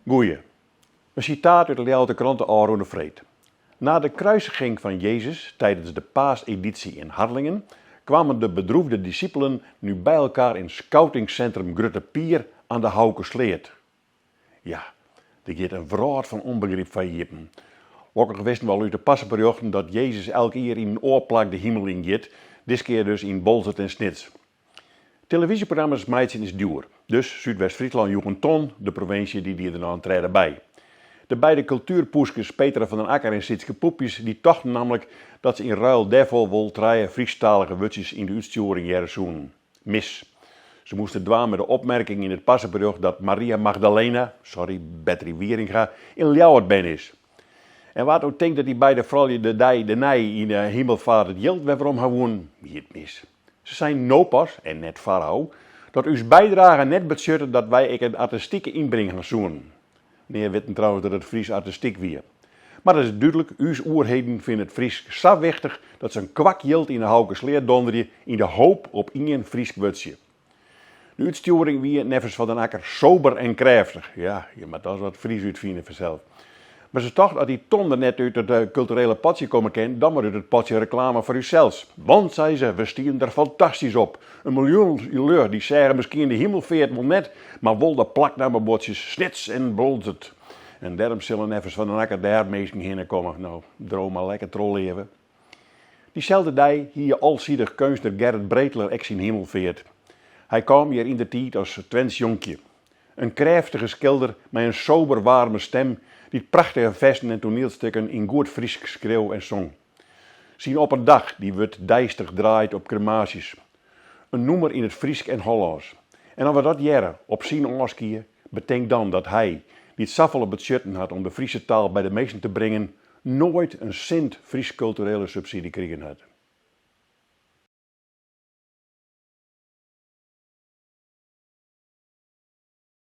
Goeie. Een citaat uit de Ljouwerte krant Aron de Vreed. Na de kruisiging van Jezus tijdens de paaseditie in Harlingen kwamen de bedroefde discipelen nu bij elkaar in scoutingcentrum Grutte Pier aan de Haukersleert. Ja, er gaat een vraat van onbegrip van jippen. Lokkig wisten wel uit de passenperioden dat Jezus elke keer in een oorplak de hemel in gaat, dit keer dus in Bolzert en Snits. Televisieprogramma's meidsen is duur, dus Zuidwest-Friesland joeg een ton, de provincie die er dan treden bij. De beide cultuurpoeskers Petra van den Akker en Sitske Poepjes die tochten namelijk dat ze in ruil daarvoor wel drie Friestalige wutjes in de uitsturing jaren zoen. Mis. Ze moesten dwaan met de opmerking in het passenbericht dat Maria Magdalena, Betty Wieringa, in Ljouwert ben is. En wat ook denkt dat die beide vrouwen de nij in de hemelvaart het geld waarom gewoon niet mis. Ze zijn nopas, en net farao, dat uw bijdrage net bezutten dat wij een artistieke inbreng gaan zoeken. Nee, weten trouwens dat het Fries artistiek weer. Maar dat is duidelijk, uw oerheden vinden het Fries zo wichtig dat ze een kwak geld in de Haukersleer donderen in de hoop op één Fries wetsje. De uitsturing wie nevens van den Akker sober en krachtig. Ja, maar dat is wat Fries uitvinden vanzelf. Maar ze dacht dat die ton er net uit het culturele potje komen kan, dan maar uit het potje reclame voor uzelf. Want, zei ze, we stieren er fantastisch op. Een miljoen leur die zeggen misschien de hemelveert wel net, maar wel de plaknamebordjes Snits en Bolzert. En daarom zullen nevens van den Akker daar meesten heen komen. Nou, droom maar lekker trolleven. Diezelfde dag hier alziedig kunstner Gerrit Breedler ex in hemelveert. Hij kwam hier in de tijd als Twents jonkje. Een krachtige schilder met een sober warme stem die prachtige vesten en toneelstukken in goed Fries schreeuw en zong. Zien op een dag die wordt dijstig draait op crematies. Een noemer in het Fries en Hollands. En als we dat jaren op zien oorskiën, betekent dan dat hij, die het saffele budgetten had om de Friese taal bij de meesten te brengen, nooit een cent Fries culturele subsidie kregen had.